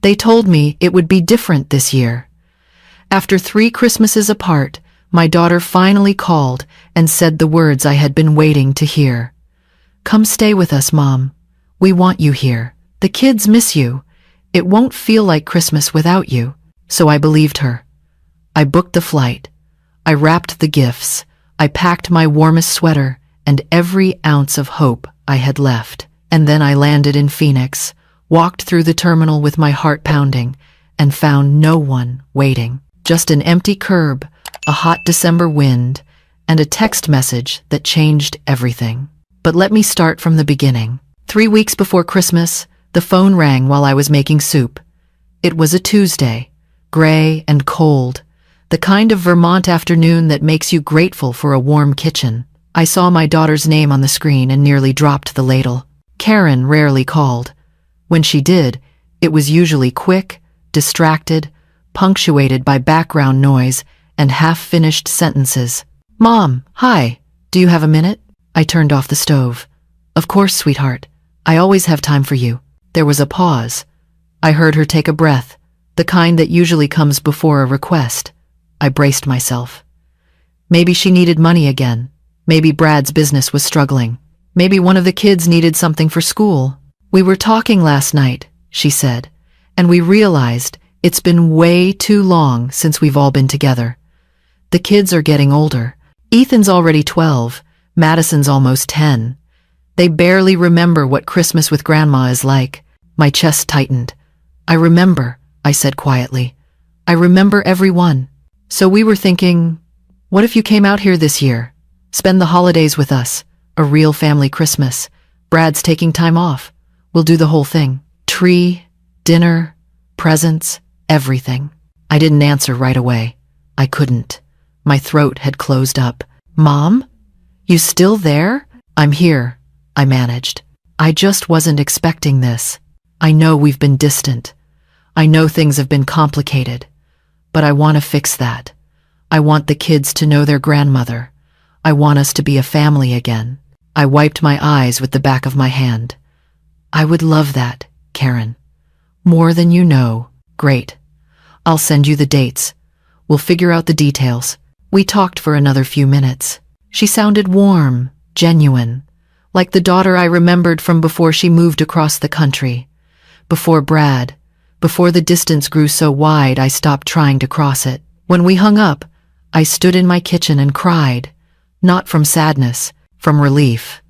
They told me it would be different this year. After 3 Christmases apart, my daughter finally called and said the words I had been waiting to hear. "Come stay with us, Mom. We want you here. The kids miss you. It won't feel like Christmas without you." So I believed her. I booked the flight. I wrapped the gifts. I packed my warmest sweater and every ounce of hope I had left. And then I landed in Phoenix, walked through the terminal with my heart pounding, and found no one waiting. Just an empty curb, a hot December wind, and a text message that changed everything. But let me start from the beginning. 3 weeks before Christmas, the phone rang while I was making soup. It was a Tuesday, gray and cold, the kind of Vermont afternoon that makes you grateful for a warm kitchen. I saw my daughter's name on the screen and nearly dropped the ladle. Karen rarely called. When she did, it was usually quick, distracted, punctuated by background noise and half-finished sentences. "Mom, hi, do you have a minute?" I turned off the stove. "Of course, sweetheart. I always have time for you." There was a pause. I heard her take a breath, the kind that usually comes before a request. I braced myself. Maybe she needed money again. Maybe Brad's business was struggling. Maybe one of the kids needed something for school. "We were talking last night," she said, "and we realized it's been way too long since we've all been together. The kids are getting older. Ethan's already 12, Madison's almost 10. They barely remember what Christmas with Grandma is like." My chest tightened. "I remember," I said quietly. "I remember everyone. So we were thinking, what if you came out here this year? Spend the holidays with us. A real family Christmas. Brad's taking time off. We'll do the whole thing. Tree, dinner, presents, everything." I didn't answer right away. I couldn't. My throat had closed up. "Mom? You still there?" "I'm here," I managed. "I just wasn't expecting this. I know we've been distant. I know things have been complicated. But I want to fix that. I want the kids to know their grandmother. I want us to be a family again." I wiped my eyes with the back of my hand. "I would love that, Karen. More than you know." "Great. I'll send you the dates. We'll figure out the details." We talked for another few minutes. She sounded warm, genuine, like the daughter I remembered from before she moved across the country. Before Brad, before the distance grew so wide I stopped trying to cross it. When we hung up, I stood in my kitchen and cried, not from sadness, from relief,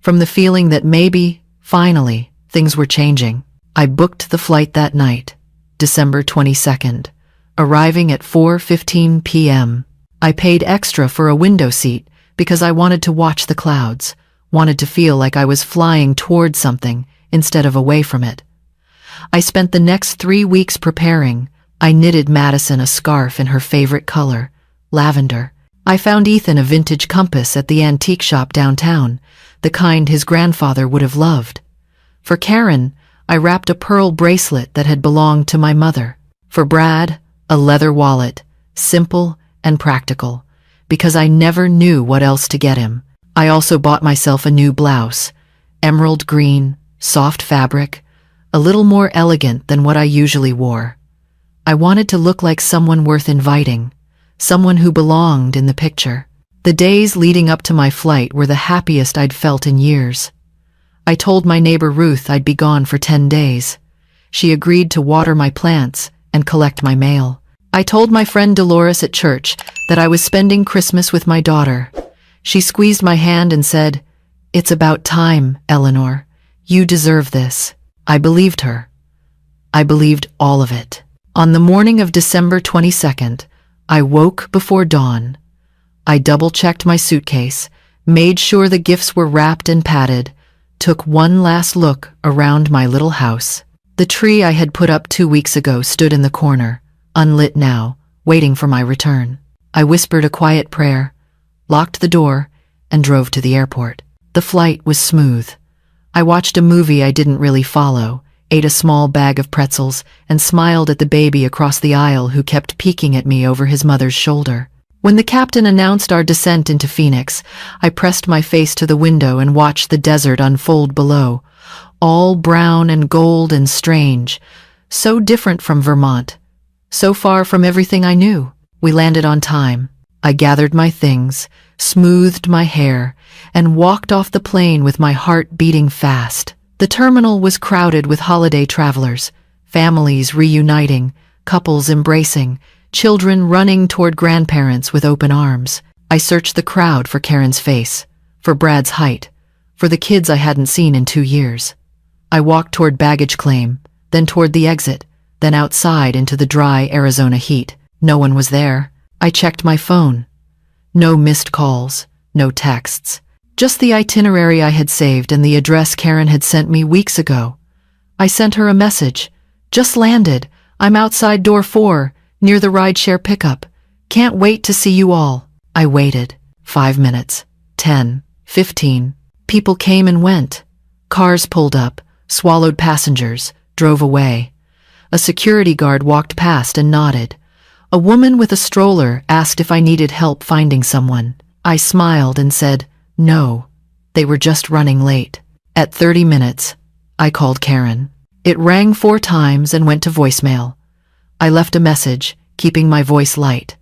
from the feeling that maybe, finally, things were changing. I booked the flight that night, December 22nd, arriving at 4:15 p.m. I paid extra for a window seat because I wanted to watch the clouds, wanted to feel like I was flying toward something instead of away from it. I spent the next 3 weeks preparing. I knitted Madison a scarf in her favorite color, lavender. I found Ethan a vintage compass at the antique shop downtown, the kind his grandfather would have loved. For Karen, I wrapped a pearl bracelet that had belonged to my mother. For Brad, a leather wallet, simple and practical, because I never knew what else to get him. I also bought myself a new blouse, emerald green, soft fabric, a little more elegant than what I usually wore. I wanted to look like someone worth inviting, someone who belonged in the picture. The days leading up to my flight were the happiest I'd felt in years. I told my neighbor Ruth I'd be gone for 10 days. She agreed to water my plants and collect my mail. I told my friend Dolores at church that I was spending Christmas with my daughter. She squeezed my hand and said, "It's about time, Eleanor. You deserve this." I believed her. I believed all of it. On the morning of December 22nd, I woke before dawn. I double-checked my suitcase, made sure the gifts were wrapped and padded, took one last look around my little house. The tree I had put up 2 weeks ago stood in the corner, unlit now, waiting for my return. I whispered a quiet prayer, locked the door, and drove to the airport. The flight was smooth. I watched a movie I didn't really follow, ate a small bag of pretzels, and smiled at the baby across the aisle who kept peeking at me over his mother's shoulder. When the captain announced our descent into Phoenix, I pressed my face to the window and watched the desert unfold below, all brown and gold and strange, so different from Vermont, so far from everything I knew. We landed on time. I gathered my things, smoothed my hair, and walked off the plane with my heart beating fast. The terminal was crowded with holiday travelers, families reuniting, couples embracing, children running toward grandparents with open arms. I searched the crowd for Karen's face, for Brad's height, for the kids I hadn't seen in 2 years. I walked toward baggage claim, then toward the exit, then outside into the dry Arizona heat. No one was there. I checked my phone. No missed calls, no texts. Just the itinerary I had saved and the address Karen had sent me weeks ago. I sent her a message. Just landed. I'm outside door 4, near the rideshare pickup. Can't wait to see you all. I waited. 5 minutes. 10. 15. People came and went. Cars pulled up, swallowed passengers, drove away. A security guard walked past and nodded. A woman with a stroller asked if I needed help finding someone. I smiled and said, no, they were just running late. At 30 minutes, I called Karen. It rang 4 times and went to voicemail. I left a message, keeping my voice light.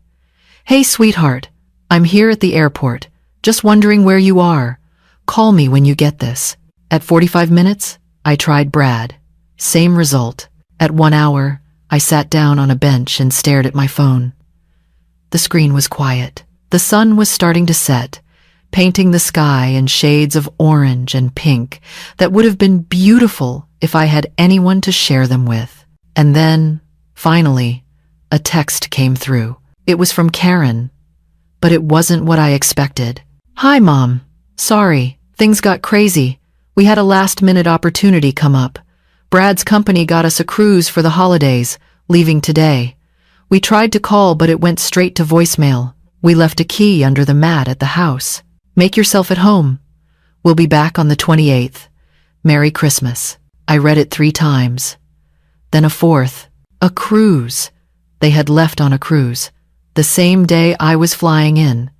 Hey, sweetheart, I'm here at the airport, just wondering where you are. Call me when you get this. At 45 minutes, I tried Brad. Same result. At 1 hour, I sat down on a bench and stared at my phone. The screen was quiet. The sun was starting to set, painting the sky in shades of orange and pink that would have been beautiful if I had anyone to share them with. And then, finally, a text came through. It was from Karen, but it wasn't what I expected. Hi, Mom. Sorry, things got crazy. We had a last-minute opportunity come up. Brad's company got us a cruise for the holidays, leaving today. We tried to call, but it went straight to voicemail. We left a key under the mat at the house. Make yourself at home. We'll be back on the 28th. Merry Christmas. I read it 3 times. Then a 4th. A cruise. They had left on a cruise. The same day I was flying in.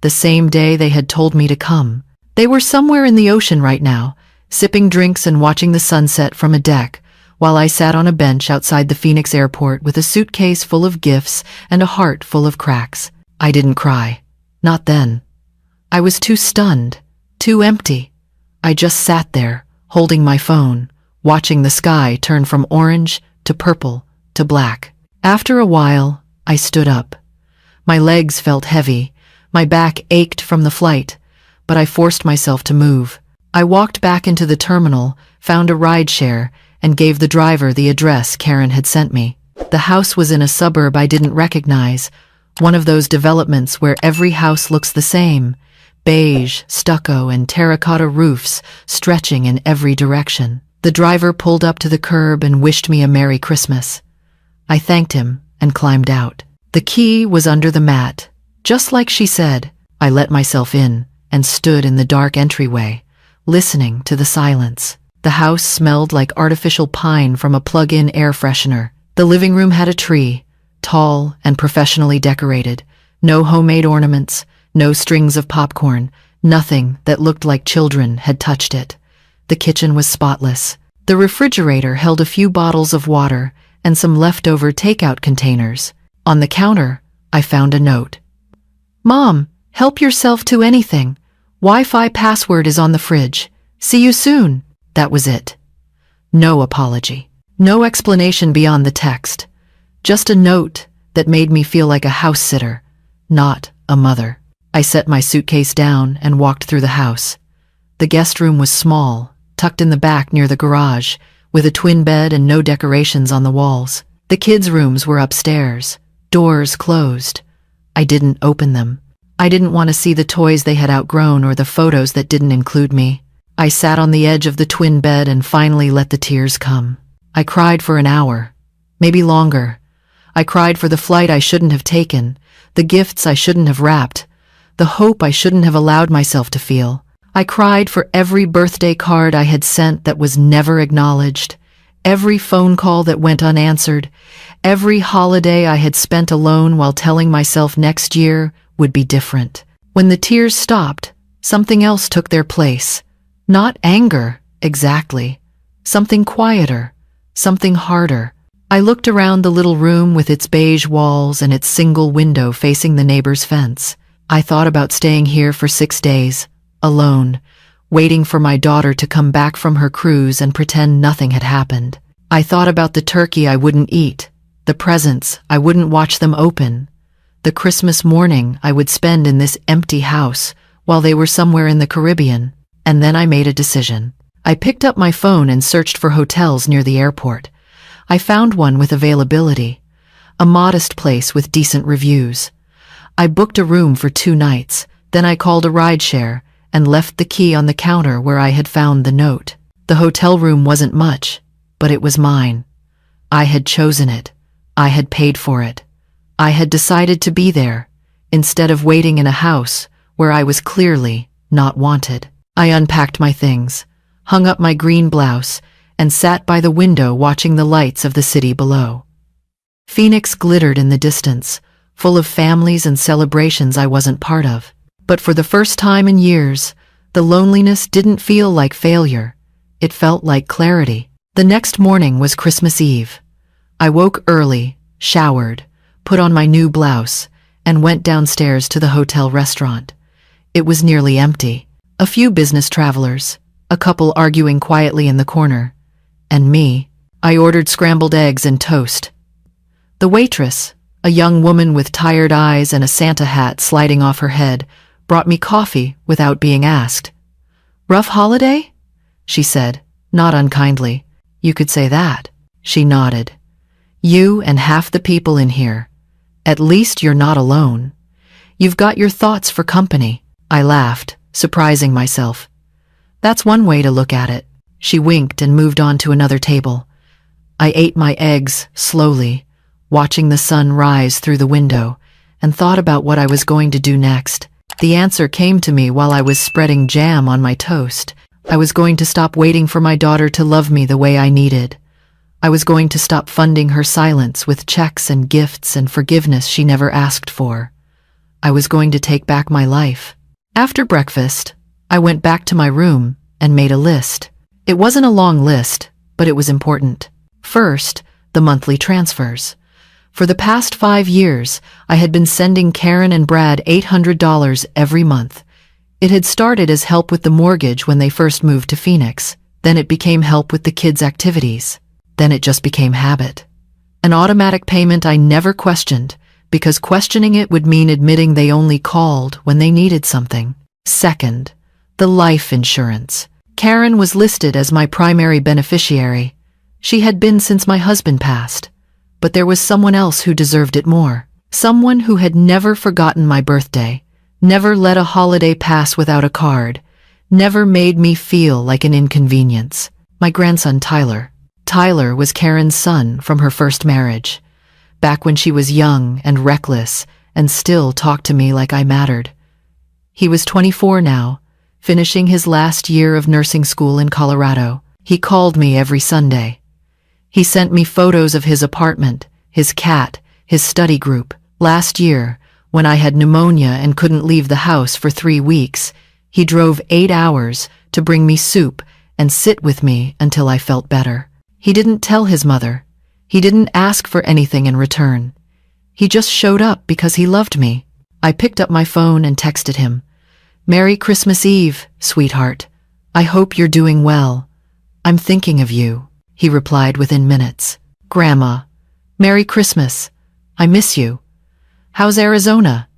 The same day they had told me to come. They were somewhere in the ocean right now, sipping drinks and watching the sunset from a deck, while I sat on a bench outside the Phoenix airport with a suitcase full of gifts and a heart full of cracks. I didn't cry. Not then. I was too stunned, too empty. I just sat there, holding my phone, watching the sky turn from orange to purple to black. After a while, I stood up. My legs felt heavy, my back ached from the flight, but I forced myself to move. I walked back into the terminal, found a rideshare, and gave the driver the address Karen had sent me. The house was in a suburb I didn't recognize, one of those developments where every house looks the same, beige, stucco, and terracotta roofs stretching in every direction. The driver pulled up to the curb and wished me a Merry Christmas. I thanked him and climbed out. The key was under the mat. Just like she said, I let myself in and stood in the dark entryway, listening to the silence. The house smelled like artificial pine from a plug-in air freshener. The living room had a tree, tall and professionally decorated. No homemade ornaments, no strings of popcorn, nothing that looked like children had touched it. The kitchen was spotless. The refrigerator held a few bottles of water and some leftover takeout containers. On the counter, I found a note. Mom, help yourself to anything. Wi-Fi password is on the fridge. See you soon. That was it. No apology. No explanation beyond the text. Just a note that made me feel like a house sitter, not a mother. I set my suitcase down and walked through the house. The guest room was small, tucked in the back near the garage, with a twin bed and no decorations on the walls. The kids' rooms were upstairs, doors closed. I didn't open them. I didn't want to see the toys they had outgrown or the photos that didn't include me. I sat on the edge of the twin bed and finally let the tears come. I cried for an hour, maybe longer. I cried for the flight I shouldn't have taken, the gifts I shouldn't have wrapped, the hope I shouldn't have allowed myself to feel. I cried for every birthday card I had sent that was never acknowledged, every phone call that went unanswered, every holiday I had spent alone while telling myself next year would be different. When the tears stopped, something else took their place. Not anger, exactly. Something quieter, something harder. I looked around the little room with its beige walls and its single window facing the neighbor's fence. I thought about staying here for 6 days, alone, waiting for my daughter to come back from her cruise and pretend nothing had happened. I thought about the turkey I wouldn't eat, the presents I wouldn't watch them open, the Christmas morning I would spend in this empty house while they were somewhere in the Caribbean. And then I made a decision. I picked up my phone and searched for hotels near the airport. I found one with availability, a modest place with decent reviews. I booked a room for 2 nights, then I called a rideshare and left the key on the counter where I had found the note. The hotel room wasn't much, but it was mine. I had chosen it. I had paid for it. I had decided to be there, instead of waiting in a house where I was clearly not wanted. I unpacked my things, hung up my green blouse, and sat by the window watching the lights of the city below. Phoenix glittered in the distance, full of families and celebrations I wasn't part of. But for the first time in years, the loneliness didn't feel like failure. It felt like clarity. The next morning was Christmas Eve. I woke early, showered, put on my new blouse, and went downstairs to the hotel restaurant. It was nearly empty. A few business travelers, a couple arguing quietly in the corner, and me. I ordered scrambled eggs and toast. The waitress, a young woman with tired eyes and a Santa hat sliding off her head, brought me coffee without being asked. "Rough holiday?" she said, not unkindly. "You could say that." She nodded. "You and half the people in here. At least you're not alone. You've got your thoughts for company." I laughed, surprising myself. "That's one way to look at it." She winked and moved on to another table. I ate my eggs slowly, watching the sun rise through the window, and thought about what I was going to do next. The answer came to me while I was spreading jam on my toast. I was going to stop waiting for my daughter to love me the way I needed. I was going to stop funding her silence with checks and gifts and forgiveness she never asked for. I was going to take back my life. After breakfast, I went back to my room and made a list. It wasn't a long list, but it was important. First, the monthly transfers. For the past 5 years, I had been sending Karen and Brad $800 every month. It had started as help with the mortgage when they first moved to Phoenix. Then it became help with the kids' activities. Then it just became habit. An automatic payment I never questioned, because questioning it would mean admitting they only called when they needed something. Second, the life insurance. Karen was listed as my primary beneficiary. She had been since my husband passed. But there was someone else who deserved it more. Someone who had never forgotten my birthday, never let a holiday pass without a card, never made me feel like an inconvenience. My grandson Tyler. Tyler was Karen's son from her first marriage, back when she was young and reckless and still talked to me like I mattered. He was 24 now, finishing his last year of nursing school in Colorado. He called me every Sunday. He sent me photos of his apartment, his cat, his study group. Last year, when I had pneumonia and couldn't leave the house for 3 weeks, he drove 8 hours to bring me soup and sit with me until I felt better. He didn't tell his mother. He didn't ask for anything in return. He just showed up because he loved me. I picked up my phone and texted him. "Merry Christmas Eve, sweetheart. I hope you're doing well. I'm thinking of you." He replied within minutes. "Grandma, Merry Christmas. I miss you. How's Arizona?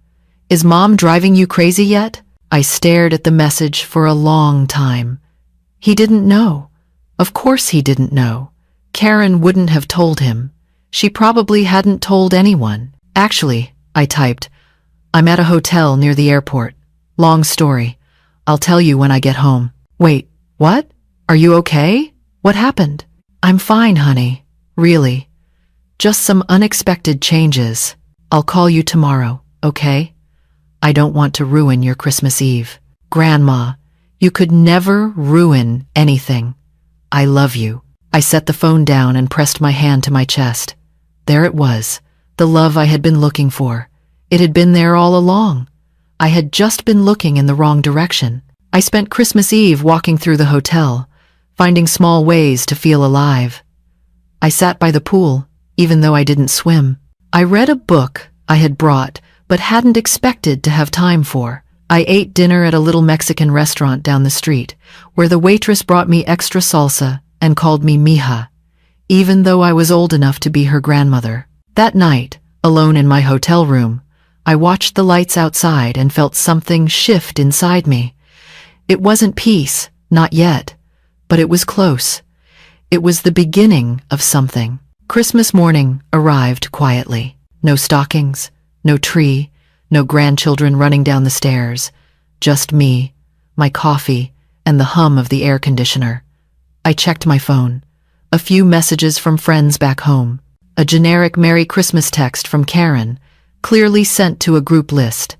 Is Mom driving you crazy yet?" I stared at the message for a long time. He didn't know. Of course he didn't know. Karen wouldn't have told him. She probably hadn't told anyone. "Actually," I typed, "I'm at a hotel near the airport. Long story. I'll tell you when I get home." "Wait, what? Are you okay? What happened?" "I'm fine, honey. Really. Just some unexpected changes. I'll call you tomorrow, okay? I don't want to ruin your Christmas Eve." "Grandma, you could never ruin anything. I love you." I set the phone down and pressed my hand to my chest. There it was, the love I had been looking for. It had been there all along. I had just been looking in the wrong direction. I spent Christmas Eve walking through the hotel, finding small ways to feel alive. I sat by the pool, even though I didn't swim. I read a book I had brought, but hadn't expected to have time for. I ate dinner at a little Mexican restaurant down the street, where the waitress brought me extra salsa and called me mija, even though I was old enough to be her grandmother. That night, alone in my hotel room, I watched the lights outside and felt something shift inside me. It wasn't peace, not yet, but it was close. It was the beginning of something. Christmas morning arrived quietly. No stockings, no tree, no grandchildren running down the stairs. Just me, my coffee, and the hum of the air conditioner. I checked my phone. A few messages from friends back home. A generic Merry Christmas text from Karen, clearly sent to a group list.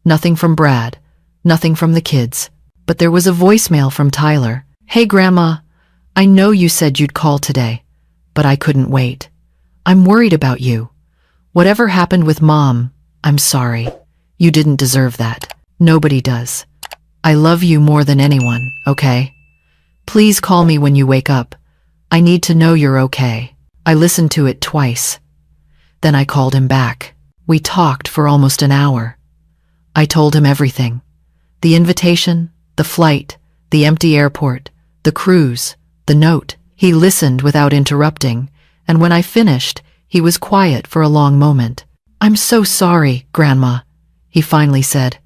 Nothing from Brad, nothing from the kids. But there was a voicemail from Tyler. "Hey Grandma, I know you said you'd call today, but I couldn't wait. I'm worried about you. Whatever happened with Mom, I'm sorry. You didn't deserve that. Nobody does. I love you more than anyone, okay? Please call me when you wake up. I need to know you're okay." I listened to it twice. Then I called him back. We talked for almost an hour. I told him everything. The invitation, the flight, the empty airport, the cruise, the note. He listened without interrupting, and when I finished, he was quiet for a long moment. "I'm so sorry, Grandma," he finally said.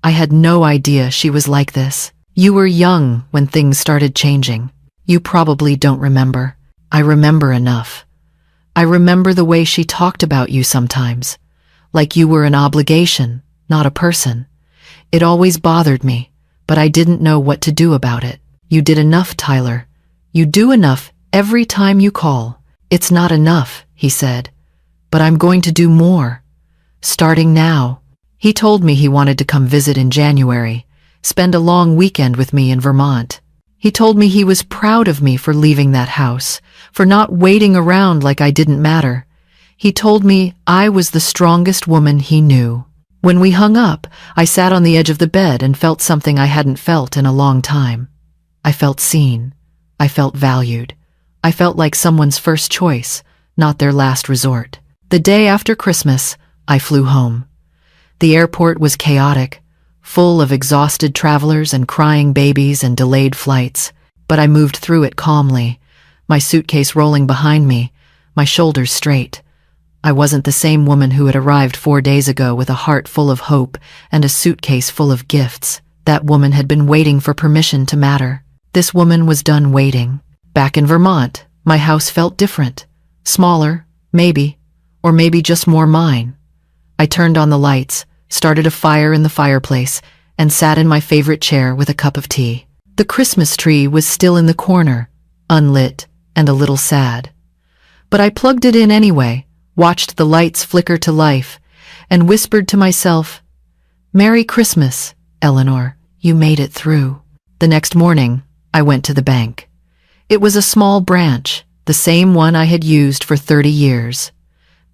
"I had no idea she was like this. You were young when things started changing. You probably don't remember. I remember enough. I remember the way she talked about you sometimes, like you were an obligation, not a person. It always bothered me, but I didn't know what to do about it. You did enough, Tyler. You do enough every time you call." "It's not enough," he said, "but I'm going to do more. Starting now." He told me he wanted to come visit in January, spend a long weekend with me in Vermont. He told me he was proud of me for leaving that house, for not waiting around like I didn't matter. He told me I was the strongest woman he knew. When we hung up, I sat on the edge of the bed and felt something I hadn't felt in a long time. I felt seen. I felt valued. I felt like someone's first choice, not their last resort. The day after Christmas, I flew home. The airport was chaotic, full of exhausted travelers and crying babies and delayed flights, but I moved through it calmly, my suitcase rolling behind me, my shoulders straight. I wasn't the same woman who had arrived 4 days ago with a heart full of hope and a suitcase full of gifts. That woman had been waiting for permission to matter. This woman was done waiting. Back in Vermont, my house felt different. Smaller, maybe, or maybe just more mine. I turned on the lights, started a fire in the fireplace, and sat in my favorite chair with a cup of tea. The Christmas tree was still in the corner, unlit and a little sad. But I plugged it in anyway, watched the lights flicker to life, and whispered to myself, "Merry Christmas, Eleanor, you made it through." The next morning, I went to the bank. It was a small branch, the same one I had used for 30 years.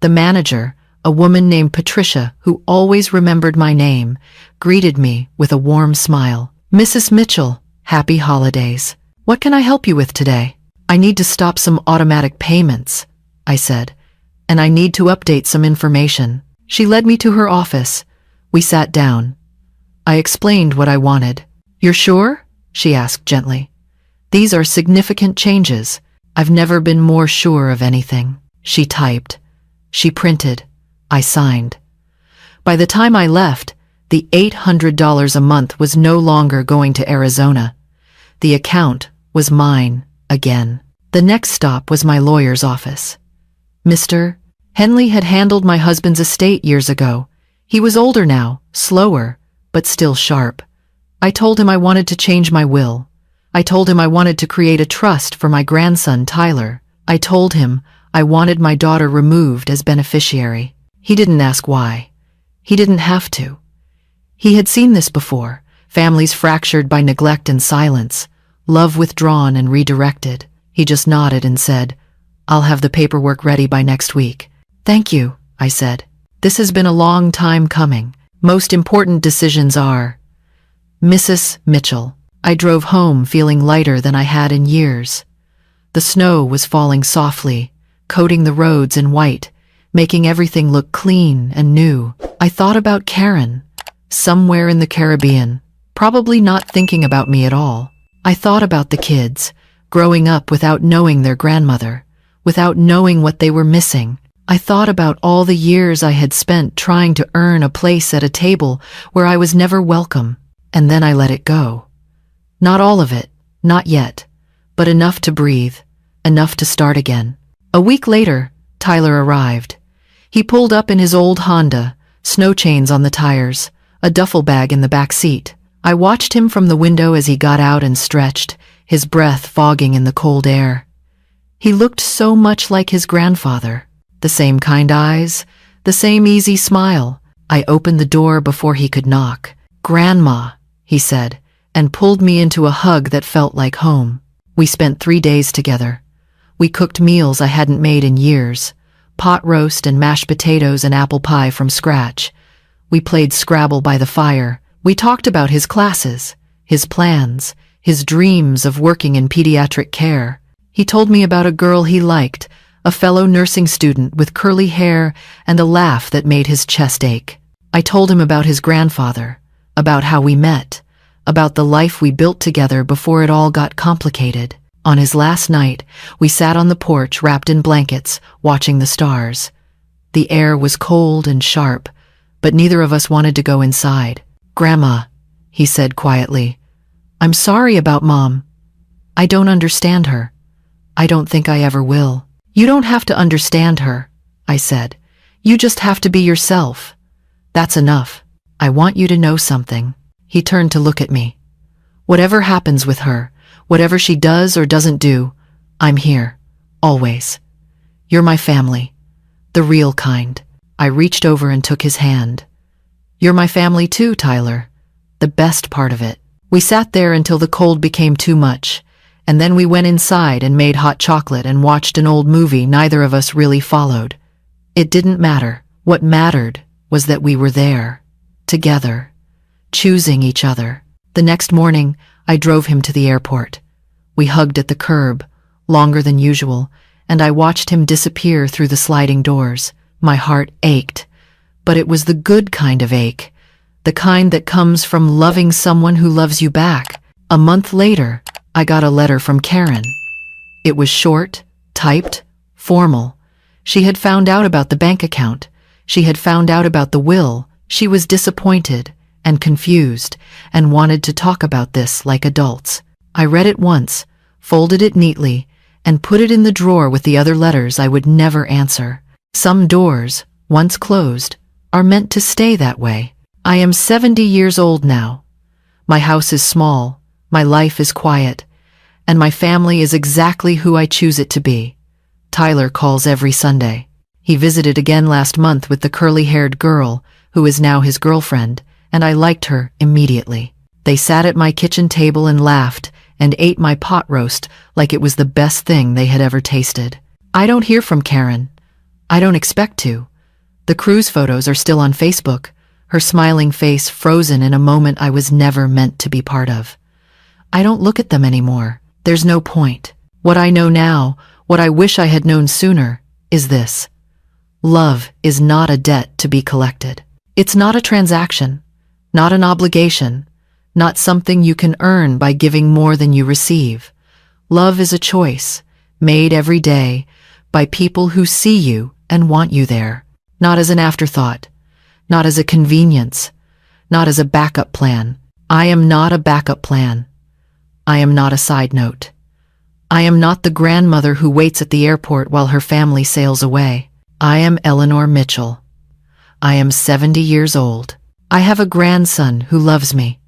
The manager, a woman named Patricia who always remembered my name, greeted me with a warm smile. "Mrs. Mitchell, happy holidays. What can I help you with today?" "I need to stop some automatic payments," I said, "and I need to update some information." She led me to her office. We sat down. I explained what I wanted. "You're sure?" she asked gently. "These are significant changes. I've never been more sure of anything." She typed. She printed. I signed. By the time I left, the $800 a month was no longer going to Arizona. The account was mine again. The next stop was my lawyer's office. Mr. Henley had handled my husband's estate years ago. He was older now, slower, but still sharp. I told him I wanted to change my will. I told him I wanted to create a trust for my grandson, Tyler. I told him I wanted my daughter removed as beneficiary. He didn't ask why. He didn't have to. He had seen this before, families fractured by neglect and silence, love withdrawn and redirected. He just nodded and said, "I'll have the paperwork ready by next week." "Thank you," I said. "This has been a long time coming. Most important decisions are." Mrs. Mitchell. I drove home feeling lighter than I had in years. The snow was falling softly, coating the roads in white, making everything look clean and new. I thought about Karen, somewhere in the Caribbean, probably not thinking about me at all. I thought about the kids, growing up without knowing their grandmother, without knowing what they were missing. I thought about all the years I had spent trying to earn a place at a table where I was never welcome, and then I let it go. Not all of it, not yet, but enough to breathe, enough to start again. A week later, Tyler arrived. He pulled up in his old Honda, snow chains on the tires, a duffel bag in the back seat. I watched him from the window as he got out and stretched, his breath fogging in the cold air. He looked so much like his grandfather. The same kind eyes, the same easy smile. I opened the door before he could knock. "Grandma," he said, and pulled me into a hug that felt like home. We spent 3 days together. We cooked meals I hadn't made in years, pot roast and mashed potatoes and apple pie from scratch. We played Scrabble by the fire. We talked about his classes, his plans, his dreams of working in pediatric care. He told me about a girl he liked, a fellow nursing student with curly hair and a laugh that made his chest ache. I told him about his grandfather, about how we met, about the life we built together before it all got complicated. On his last night, we sat on the porch wrapped in blankets, watching the stars. The air was cold and sharp, but neither of us wanted to go inside. "Grandma," he said quietly, "I'm sorry about Mom. I don't understand her. I don't think I ever will." "You don't have to understand her," I said. "You just have to be yourself. That's enough. I want you to know something." He turned to look at me. "Whatever happens with her, whatever she does or doesn't do, I'm here, always. You're my family, the real kind." I reached over and took his hand. "You're my family too, Tyler. The best part of it." We sat there until the cold became too much, and then we went inside and made hot chocolate and watched an old movie neither of us really followed. It didn't matter. What mattered was that we were there, together, choosing each other. The next morning, I drove him to the airport. We hugged at the curb, longer than usual, and I watched him disappear through the sliding doors. My heart ached, but it was the good kind of ache, the kind that comes from loving someone who loves you back. A month later, I got a letter from Karen. It was short, typed, formal. She had found out about the bank account. She had found out about the will. She was disappointed and confused and wanted to talk about this like adults. I read it once, folded it neatly, and put it in the drawer with the other letters I would never answer. Some doors, once closed, are meant to stay that way. I am 70 years old now. My house is small, my life is quiet, and my family is exactly who I choose it to be. Tyler calls every Sunday. He visited again last month with the curly-haired girl, who is now his girlfriend, and I liked her immediately. They sat at my kitchen table and laughed and ate my pot roast like it was the best thing they had ever tasted. I don't hear from Karen. I don't expect to. The cruise photos are still on Facebook, her smiling face frozen in a moment I was never meant to be part of. I don't look at them anymore. There's no point. What I know now, what I wish I had known sooner, is this. Love is not a debt to be collected. It's not a transaction, not an obligation, not something you can earn by giving more than you receive. Love is a choice, made every day, by people who see you and want you there, not as an afterthought, not as a convenience, not as a backup plan. I am not a backup plan. I am not a side note. I am not the grandmother who waits at the airport while her family sails away. I am Eleanor Mitchell. I am 70 years old. I have a grandson who loves me,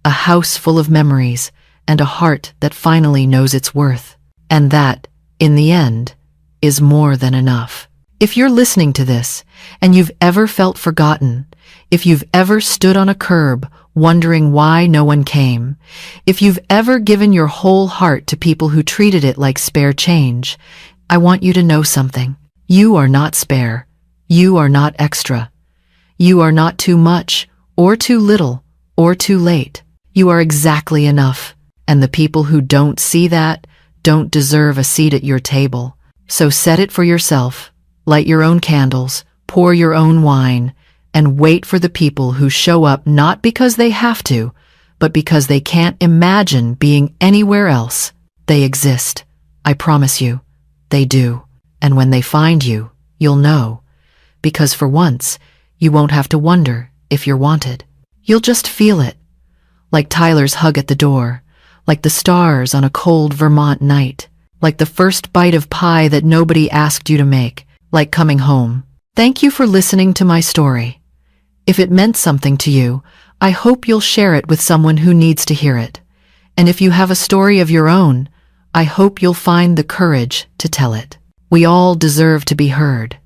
a house full of memories, and a heart that finally knows its worth. And that, in the end, is more than enough. If you're listening to this, and you've ever felt forgotten, if you've ever stood on a curb wondering why no one came, if you've ever given your whole heart to people who treated it like spare change, I want you to know something. You are not spare. You are not extra. You are not too much, or too little, or too late. You are exactly enough. And the people who don't see that don't deserve a seat at your table. So set it for yourself, light your own candles, pour your own wine, and wait for the people who show up not because they have to, but because they can't imagine being anywhere else. They exist. I promise you. They do. And when they find you, you'll know. Because for once, you won't have to wonder if you're wanted. You'll just feel it. Like Tyler's hug at the door, like the stars on a cold Vermont night, like the first bite of pie that nobody asked you to make, like coming home. Thank you for listening to my story. If it meant something to you, I hope you'll share it with someone who needs to hear it. And if you have a story of your own, I hope you'll find the courage to tell it. We all deserve to be heard.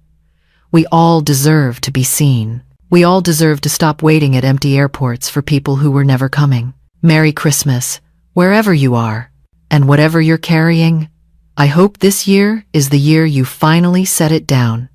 We all deserve to be seen. We all deserve to stop waiting at empty airports for people who were never coming. Merry Christmas, wherever you are. And whatever you're carrying, I hope this year is the year you finally set it down.